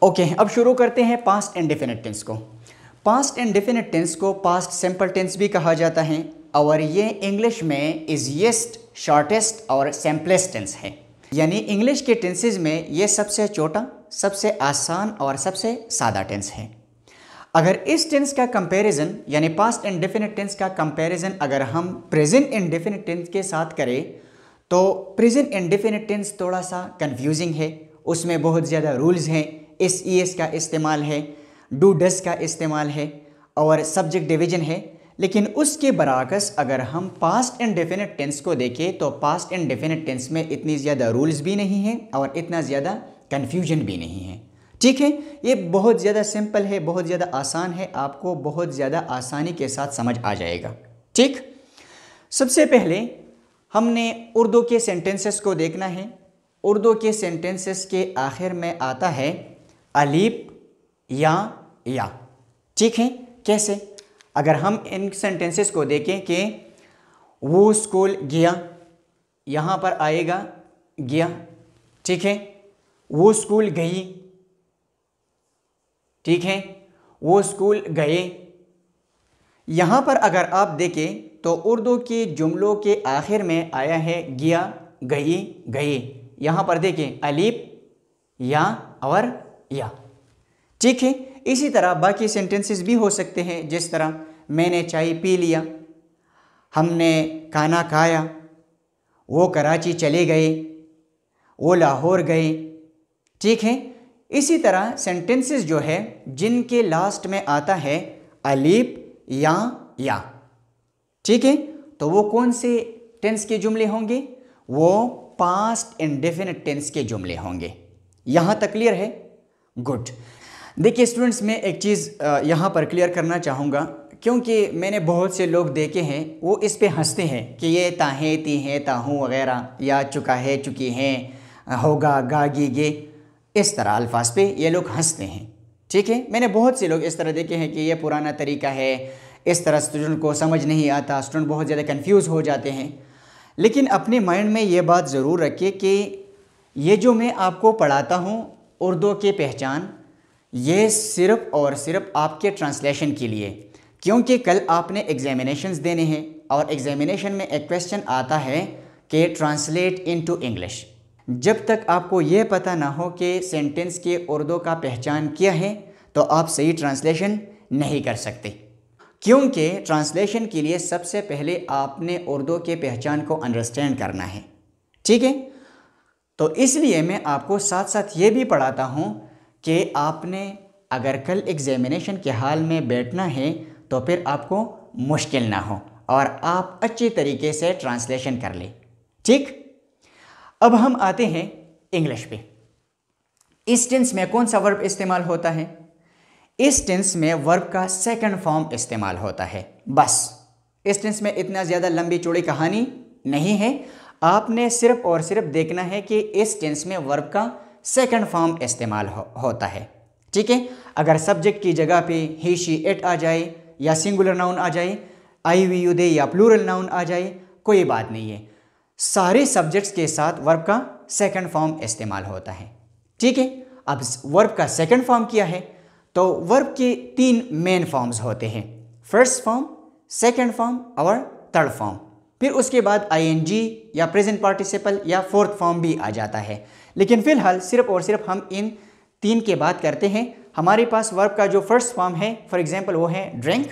Okay, अब शुरू करते हैं पास्ट इंडेफिनिट टेंस को। पास्ट इंडेफिनिट टेंस को पास्ट सिंपल टेंस भी कहा जाता है और ये इंग्लिश में इजीएस्ट, शॉर्टेस्ट और सिंपलेस्ट टेंस है। यानी इंग्लिश के टेंसेज में ये सबसे छोटा, सबसे आसान और सबसे सादा टेंस है। अगर इस टेंस का कंपैरिजन यानी पास्ट इंडेफिनिट टेंस का कंपैरिजन अगर हम प्रेजेंट इंडेफिनिट टेंस के साथ करें तो प्रेजेंट इंडेफिनिट टेंस थोड़ा सा कंफ्यूजिंग है। उसमें बहुत ज़्यादा रूल्स हैं, एस ई एस का इस्तेमाल है, डू डस का इस्तेमाल है और सब्जेक्ट डिवीजन है। लेकिन उसके बरअक्स अगर हम पास्ट इंडेफिनिट टेंस को देखें तो पास्ट इंडेफिनिट टेंस में इतनी ज़्यादा रूल्स भी नहीं हैं और इतना ज़्यादा कन्फ्यूजन भी नहीं है। ठीक है, ये बहुत ज़्यादा सिंपल है, बहुत ज़्यादा आसान है, आपको बहुत ज़्यादा आसानी के साथ समझ आ जाएगा। ठीक, सबसे पहले हमने उर्दू के सेंटेंसेस को देखना है। उर्दू के सेंटेंसेस के आखिर में आता है अलीफ या। ठीक है, कैसे? अगर हम इन सेंटेंसेस को देखें कि वो स्कूल गया, यहाँ पर आएगा गया। ठीक है, वो स्कूल गई। ठीक है, वो स्कूल गए। यहाँ पर अगर आप देखें तो उर्दू के जुमलों के आखिर में आया है गया, गई, गए। यहाँ पर देखें अलीफ या और या। ठीक है, इसी तरह बाकी सेंटेंसेस भी हो सकते हैं, जिस तरह मैंने चाय पी लिया, हमने खाना खाया, वो कराची चले गए, वो लाहौर गए। ठीक है, इसी तरह सेंटेंसेस जो है जिनके लास्ट में आता है अलीफ या। ठीक है, तो वो कौन से टेंस के जुमले होंगे? वो पास्ट इंडेफिनिट टेंस के जुमले होंगे। यहाँ तक क्लियर है? गुड। देखिए स्टूडेंट्स, मैं एक चीज़ यहाँ पर क्लियर करना चाहूँगा, क्योंकि मैंने बहुत से लोग देखे हैं वो इस पे हंसते हैं कि ये ताहें, तीहें, ताहूँ वगैरह, या चुका है, चुकी हैं, होगा, गागी, गे, इस तरह अल्फाज पे ये लोग हंसते हैं। ठीक है, मैंने बहुत से लोग इस तरह देखे हैं कि ये पुराना तरीका है, इस तरह स्टूडेंट को समझ नहीं आता, स्टूडेंट बहुत ज़्यादा कंफ्यूज हो जाते हैं। लेकिन अपने माइंड में ये बात ज़रूर रखिए कि ये जो मैं आपको पढ़ाता हूँ उर्दू की पहचान, ये सिर्फ़ और सिर्फ आपके ट्रांसलेशन के लिए, क्योंकि कल आपने एग्जामिनेशंस देने हैं और एग्जामिनेशन में एक क्वेश्चन आता है कि ट्रांसलेट इनटू इंग्लिश। जब तक आपको ये पता ना हो कि सेंटेंस के उर्दू का पहचान क्या है तो आप सही ट्रांसलेशन नहीं कर सकते, क्योंकि ट्रांसलेशन के लिए सबसे पहले आपने उर्दू के पहचान को अंडरस्टैंड करना है। ठीक है, तो इसलिए मैं आपको साथ साथ ये भी पढ़ाता हूँ कि आपने अगर कल एग्जामिनेशन के हाल में बैठना है तो फिर आपको मुश्किल ना हो और आप अच्छी तरीके से ट्रांसलेशन कर लें। ठीक, अब हम आते हैं इंग्लिश पे। इस टेंस में कौन सा वर्ब इस्तेमाल होता है? इस टेंस में वर्ब का सेकंड फॉर्म इस्तेमाल होता है। बस इस टेंस में इतना ज़्यादा लंबी चौड़ी कहानी नहीं है, आपने सिर्फ और सिर्फ देखना है कि इस टेंस में वर्ब का सेकंड फॉर्म इस्तेमाल होता है। ठीक है, अगर सब्जेक्ट की जगह पे ही, शी, इट आ जाए या सिंगुलर नाउन आ जाए, आई, वी, यू, दे या प्लूरल नाउन आ जाए, कोई बात नहीं है, सारे सब्जेक्ट्स के साथ वर्ब का सेकंड फॉर्म इस्तेमाल होता है। ठीक है, अब वर्ब का सेकंड फॉर्म क्या है? तो वर्ब के 3 मेन फॉर्म्स होते हैं, फर्स्ट फॉर्म, सेकंड फॉर्म और थर्ड फॉर्म। फिर उसके बाद आईएनजी या प्रेजेंट पार्टिसिपल या फोर्थ फॉर्म भी आ जाता है। लेकिन फिलहाल सिर्फ और सिर्फ हम इन 3 की बात करते हैं। हमारे पास वर्ब का जो फर्स्ट फॉर्म है, फॉर एग्जांपल, वो है ड्रिंक,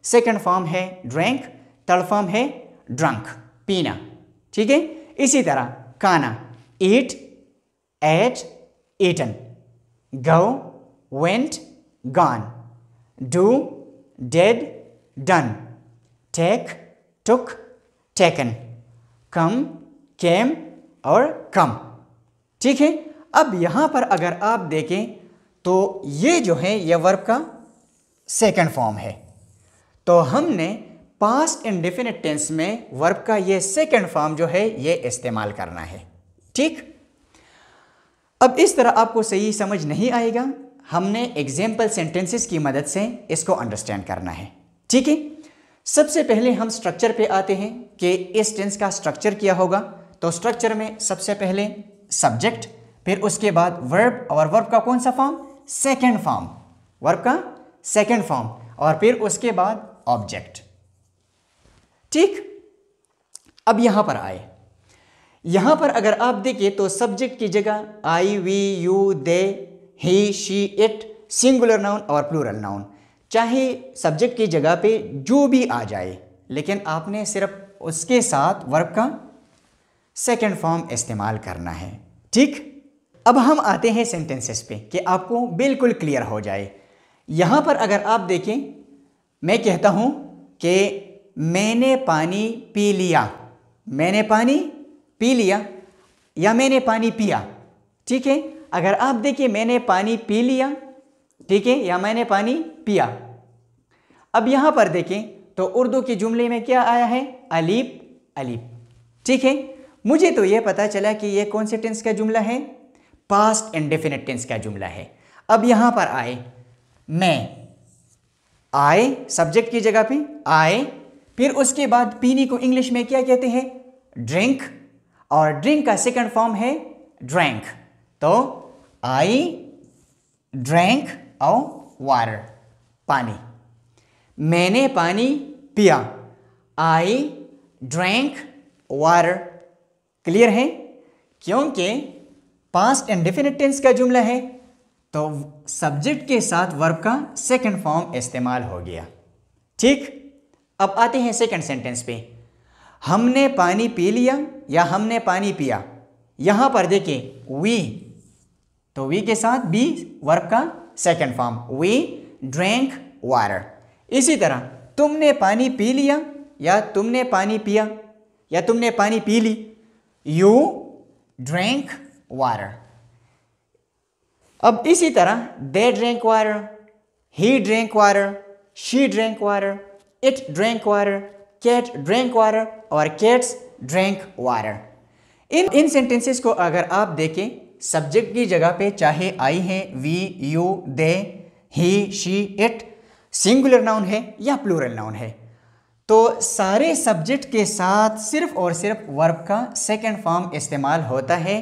सेकंड फॉर्म है ड्रैंक, थर्ड फॉर्म है ड्रंक, पीना। ठीक है, इसी तरह खाना, eat, ate, eaten, go, went, gone, do, did, done, take, took, taken, come, came और कम। ठीक है, अब यहां पर अगर आप देखें तो ये जो है ये वर्ब का सेकंड फॉर्म है, तो हमने पास्ट इंडेफिनिट टेंस में वर्ब का ये सेकंड फॉर्म जो है ये इस्तेमाल करना है। ठीक, अब इस तरह आपको सही समझ नहीं आएगा, हमने एग्जाम्पल सेंटेंसेस की मदद से इसको अंडरस्टैंड करना है। ठीक है, सबसे पहले हम स्ट्रक्चर पे आते हैं कि इस टेंस का स्ट्रक्चर क्या होगा। तो स्ट्रक्चर में सबसे पहले सब्जेक्ट, फिर उसके बाद वर्ब, और वर्ब का कौन सा फॉर्म? सेकंड फॉर्म, वर्ब का सेकंड फॉर्म, और फिर उसके बाद ऑब्जेक्ट। ठीक, अब यहां पर आए, यहां पर अगर आप देखिए तो सब्जेक्ट की जगह I, we, you, they, he, she, it, singular noun और प्लूरल नाउन, चाहे सब्जेक्ट की जगह पे जो भी आ जाए, लेकिन आपने सिर्फ उसके साथ वर्ब का सेकंड फॉर्म इस्तेमाल करना है। ठीक, अब हम आते हैं सेंटेंसेस पे कि आपको बिल्कुल क्लियर हो जाए। यहां पर अगर आप देखें, मैं कहता हूं कि मैंने पानी पी लिया, मैंने पानी पी लिया या मैंने पानी पिया। ठीक है, अगर आप देखिए मैंने पानी पी लिया, ठीक है, या मैंने पानी पिया। अब यहां पर देखें तो उर्दू के जुमले में क्या आया है, अलीफ अलीफ। ठीक है, मुझे तो यह पता चला कि यह कौन से टेंस का जुमला है, पास्ट इंडेफिनिट टेंस का जुमला है। अब यहां पर आए, मैं, आए सब्जेक्ट की जगह पे आए, फिर उसके बाद पीने को इंग्लिश में क्या कहते हैं, ड्रिंक, और ड्रिंक का सेकंड फॉर्म है ड्रैंक। तो आई ड्रैंक और वाटर, पानी, मैंने पानी पिया, आई ड्रैंक वाटर। क्लियर है, क्योंकि पास्ट इंडेफिनिट टेंस का जुमला है तो सब्जेक्ट के साथ वर्ब का सेकंड फॉर्म इस्तेमाल हो गया। ठीक, अब आते हैं सेकंड सेंटेंस पे, हमने पानी पी लिया या हमने पानी पिया। यहां पर देखिए वी, तो वी के साथ बी वर्ब का second form, we drank water. इसी तरह तुमने पानी पी लिया या तुमने पानी पिया या तुमने पानी पी ली, यू ड्रैंक वाटर। अब इसी तरह they drank water, he drank water, she drank water, it drank water, cat drank water और कैट्स ड्रैंक वाटर। इन सेंटेंसेस को अगर आप देखें, सब्जेक्ट की जगह पे चाहे आई है, we, you, they, he, she, it, singular noun है या प्लूरल नाउन है, तो सारे सब्जेक्ट के साथ सिर्फ और सिर्फ वर्ब का सेकंड फॉर्म इस्तेमाल होता है,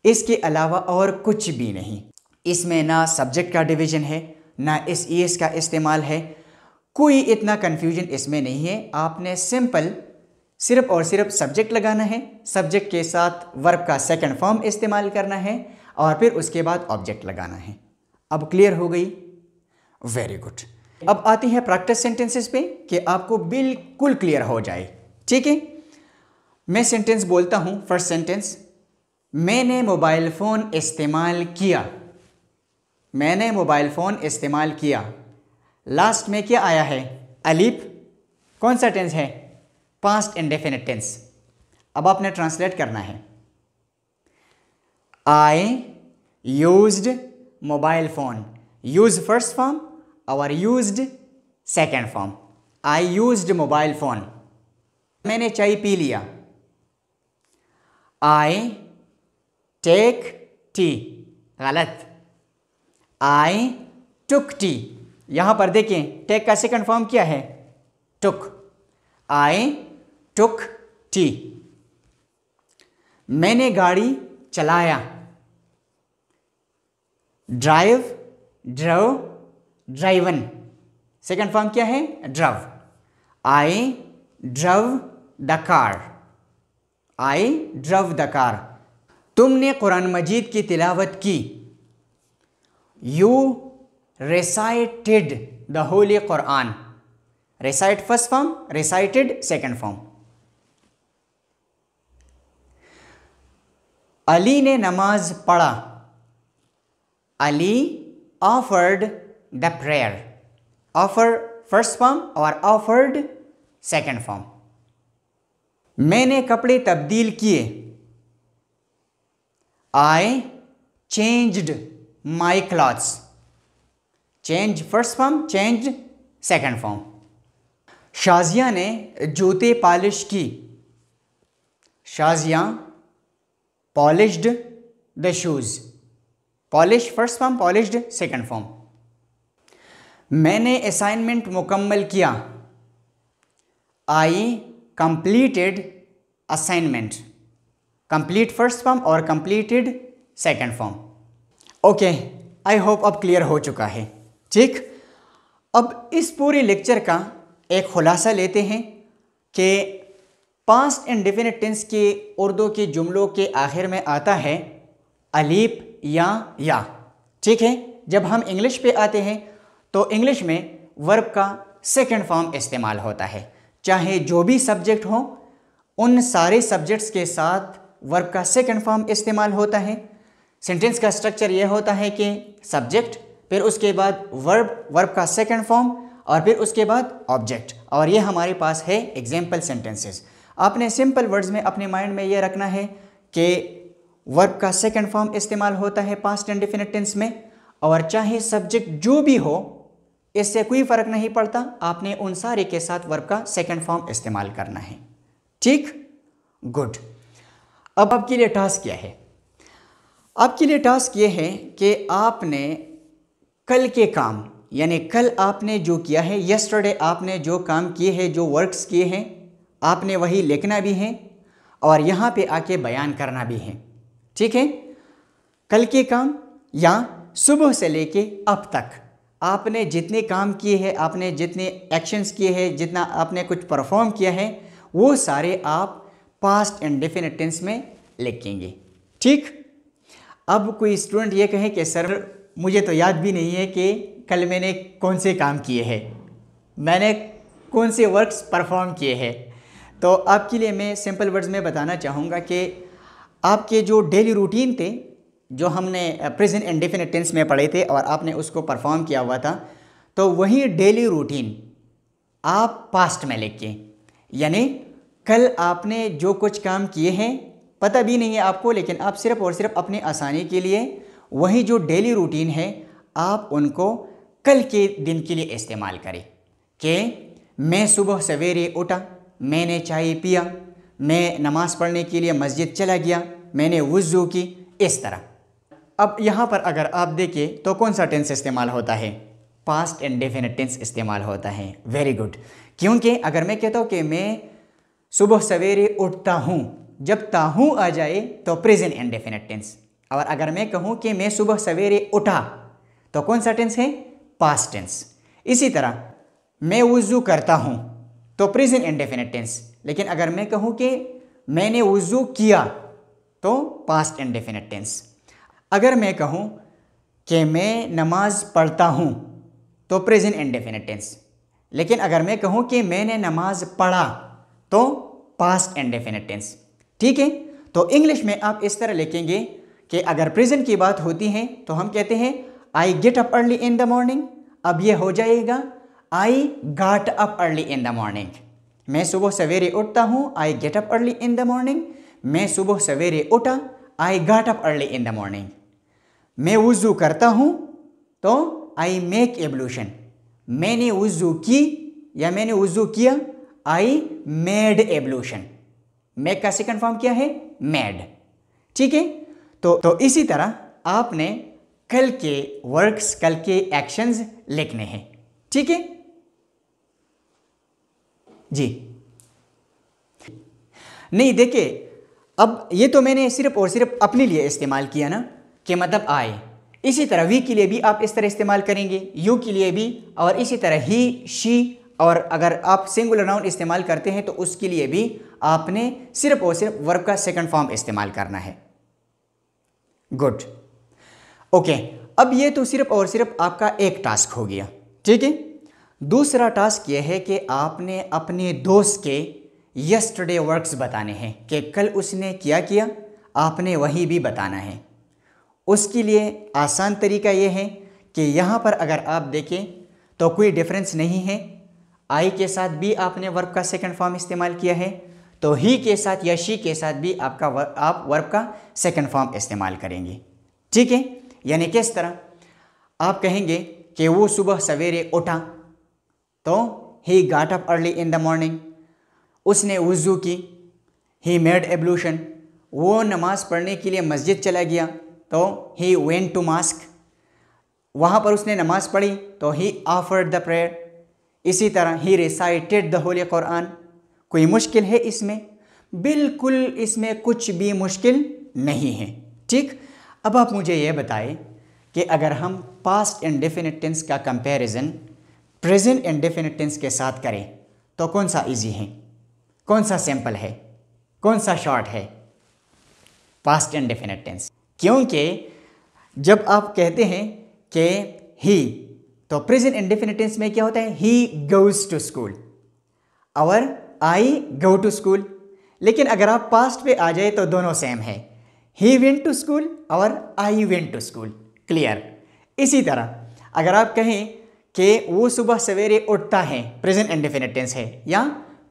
इसके अलावा और कुछ भी नहीं। इसमें ना सब्जेक्ट का डिवीजन है, ना एस का इस्तेमाल है, कोई इतना कन्फ्यूजन इसमें नहीं है। आपने सिंपल सिर्फ और सिर्फ सब्जेक्ट लगाना है, सब्जेक्ट के साथ वर्ब का सेकंड फॉर्म इस्तेमाल करना है और फिर उसके बाद ऑब्जेक्ट लगाना है। अब क्लियर हो गई, वेरी गुड। अब आती है प्रैक्टिस सेंटेंसेस पे कि आपको बिल्कुल क्लियर हो जाए। ठीक है, मैं सेंटेंस बोलता हूं। फर्स्ट सेंटेंस, मैंने मोबाइल फ़ोन इस्तेमाल किया, मैंने मोबाइल फ़ोन इस्तेमाल किया। लास्ट में क्या आया है, अलीफ। कौन सा टेंस है, पास्ट इंडेफिनिट टेंस। अब आपने ट्रांसलेट करना है, I used mobile phone, use first form और used second form. I used mobile phone, मैंने चाय पी लिया। आई टेक टी, गलत, आई टुक टी। यहां पर देखें टेक का सेकंड फॉर्म क्या है, टुक। आई टुक टी। मैंने गाड़ी चलाया, drive drove driven. Second form क्या है, drove. I drove the car, I drove the car. तुमने कुरान मजीद की तिलावत की, you recited the holy Quran। recite first form, recited second form। Ali ने नमाज पढ़ा, Ali offered the prayer। offer first form और offered second form। मैंने कपड़े तब्दील किए, I changed my clothes। Change first form, change second form. Shazia ने जूते पॉलिश की, Shazia polished the shoes. Polish first form, polished second form. मैंने असाइनमेंट मुकम्मल किया, I completed assignment. Complete first form और completed second form. Okay, I hope अब clear हो चुका है। ठीक, अब इस पूरे लेक्चर का एक खुलासा लेते हैं कि पास्ट इंडेफिनिट टेंस के उर्दू के जुमलों के आखिर में आता है अलीफ या। ठीक है, जब हम इंग्लिश पे आते हैं तो इंग्लिश में वर्ब का सेकंड फॉर्म इस्तेमाल होता है, चाहे जो भी सब्जेक्ट हो उन सारे सब्जेक्ट्स के साथ वर्ब का सेकंड फॉर्म इस्तेमाल होता है। सेंटेंस का स्ट्रक्चर यह होता है कि सब्जेक्ट, फिर उसके बाद वर्ब का सेकंड फॉर्म और फिर उसके बाद ऑब्जेक्ट, और ये हमारे पास है एग्जाम्पल सेंटेंसेस। आपने सिंपल वर्ड्स में अपने माइंड में ये रखना है कि वर्ब का सेकंड फॉर्म इस्तेमाल होता है पास्ट इंडेफिनिट टेंस में, और चाहे सब्जेक्ट जो भी हो इससे कोई फ़र्क नहीं पड़ता, आपने उन सारे के साथ वर्ब का सेकंड फॉर्म इस्तेमाल करना है। ठीक, गुड। अब आपके लिए टास्क क्या है? आपके लिए टास्क ये है कि आपने कल के काम, यानी कल आपने जो किया है, यस्टरडे आपने जो काम किए हैं, जो वर्क्स किए हैं, आपने वही लिखना भी है और यहाँ पे आके बयान करना भी है। ठीक है, कल के काम या सुबह से लेके अब तक आपने जितने काम किए हैं, आपने जितने एक्शंस किए हैं, जितना आपने कुछ परफॉर्म किया है, वो सारे आप पास्ट इंडेफिनिट टेंस में लिखेंगे। ठीक, अब कोई स्टूडेंट ये कहे कि सर मुझे तो याद भी नहीं है कि कल मैंने कौन से काम किए हैं, मैंने कौन से वर्क्स परफॉर्म किए हैं, तो आपके लिए मैं सिंपल वर्ड्स में बताना चाहूँगा कि आपके जो डेली रूटीन थे, जो हमने प्रेजेंट इंडेफिनिट टेंस में पढ़े थे और आपने उसको परफॉर्म किया हुआ था, तो वही डेली रूटीन आप पास्ट में लिखिए। यानी कल आपने जो कुछ काम किए हैं पता भी नहीं है आपको, लेकिन आप सिर्फ और सिर्फ अपनी आसानी के लिए वही जो डेली रूटीन है आप उनको कल के दिन के लिए इस्तेमाल करें कि मैं सुबह सवेरे उठा, मैंने चाय पिया, मैं नमाज़ पढ़ने के लिए मस्जिद चला गया, मैंने वुज़ू की, इस तरह। अब यहाँ पर अगर आप देखें तो कौन सा टेंस इस्तेमाल होता है? पास्ट इंडेफिनिट टेंस इस्तेमाल होता है। वेरी गुड, क्योंकि अगर मैं कहता हूँ कि मैं सुबह सवेरे उठता हूँ, जब ताहूँ आ जाए तो प्रेजेंट इंडेफिनिट टेंस, और अगर मैं कहूँ कि मैं सुबह सवेरे उठा तो कौन सा टेंस है? Past tense. इसी तरह मैं वुज़ू करता हूँ तो प्रेजेंट इंडेफिनिट टेंस, लेकिन अगर मैं कहूँ कि मैंने वुज़ू किया तो पास्ट इंडेफिनिट टेंस। अगर मैं कहूँ कि मैं नमाज पढ़ता हूँ तो प्रेजेंट इंडेफिनिट टेंस, लेकिन अगर मैं कहूँ कि मैंने नमाज पढ़ा तो पास्ट इंडेफिनिट टेंस। ठीक है, तो इंग्लिश में आप इस तरह लिखेंगे कि अगर प्रेजेंट की बात होती है तो हम कहते हैं आई get up early in the morning, अब ये हो जाएगा आई got up early in the morning. मैं सुबह सवेरे उठता हूँ, आई get up early in the morning. मैं सुबह सवेरे उठा, आई got up early in the morning. मैं वुज़ू करता हूँ तो आई मेक एब्लूशन, मैंने वुज़ू की या मैंने वुज़ू किया, आई मेड एब्लूशन। मेक का सेकंड फॉर्म क्या है? मेड। ठीक है, तो इसी तरह आपने कल के वर्क्स, कल के एक्शंस लिखने हैं। ठीक है जी। नहीं देखिए, अब ये तो मैंने सिर्फ और सिर्फ अपने लिए इस्तेमाल किया ना, कि मतलब आए। इसी तरह वी के लिए भी आप इस तरह इस्तेमाल करेंगे, यू के लिए भी, और इसी तरह ही, शी, और अगर आप सिंगुलर नाउन इस्तेमाल करते हैं तो उसके लिए भी आपने सिर्फ और सिर्फ वर्ब का सेकंड फॉर्म इस्तेमाल करना है। Good, okay. अब ये तो सिर्फ और सिर्फ आपका एक टास्क हो गया। ठीक है, दूसरा टास्क ये है कि आपने अपने दोस्त के यस्टरडे वर्क्स बताने हैं कि कल उसने क्या किया, आपने वही भी बताना है। उसके लिए आसान तरीका ये है कि यहाँ पर अगर आप देखें तो कोई डिफरेंस नहीं है। आई के साथ भी आपने वर्ब का सेकंड फॉर्म इस्तेमाल किया है, तो ही के साथ या शी के साथ भी आप वर्ब का सेकंड फॉर्म इस्तेमाल करेंगे। ठीक है, यानी किस तरह आप कहेंगे कि वो सुबह सवेरे उठा तो ही got up early in the morning, उसने वुज़ू की, ही मेड एब्लूशन, वो नमाज पढ़ने के लिए मस्जिद चला गया तो ही वेंट टू मास्क, वहाँ पर उसने नमाज पढ़ी तो ही ऑफर्ड द प्रेयर। इसी तरह ही रिसाइटेड द होली कुरान। कोई मुश्किल है इसमें? बिल्कुल इसमें कुछ भी मुश्किल नहीं है। ठीक, अब आप मुझे ये बताएं कि अगर हम पास्ट इंडेफिनिट टेंस का कंपैरिजन प्रेजेंट इंडेफिनिट टेंस के साथ करें तो कौन सा इजी है, कौन सा सिंपल है, कौन सा शॉर्ट है? Past indefinite tense. क्योंकि जब आप कहते हैं कि ही, तो प्रेजेंट इंडेफिनिट टेंस में क्या होता है? ही गोज टू स्कूल और आई गो टू स्कूल। लेकिन अगर आप पास्ट पे आ जाए तो दोनों सेम है, ही वेंट टू स्कूल और I went to school. Clear? इसी तरह अगर आप कहें कि वो सुबह सवेरे उठता है, प्रेजेंट इंडेफिनिट टेंस है, या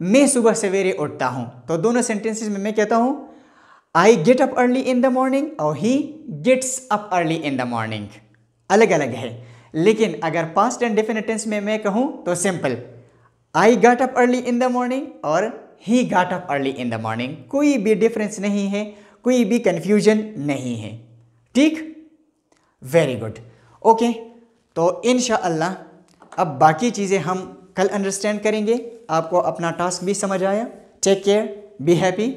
मैं सुबह सवेरे उठता हूं, तो दोनों सेंटेंसेस में मैं कहता हूं I get up early in the morning और he gets up early in the morning. अलग अलग है। लेकिन अगर पास्ट इंडेफिनिट टेंस में मैं कहूं तो simple, I got up early in the morning और he got up early in the morning. कोई भी डिफरेंस नहीं है, कोई भी कंफ्यूजन नहीं है। ठीक? Very good. ओके, तो इंशाअल्लाह अब बाकी चीज़ें हम कल अंडरस्टैंड करेंगे। आपको अपना टास्क भी समझ आया। Take care, be happy.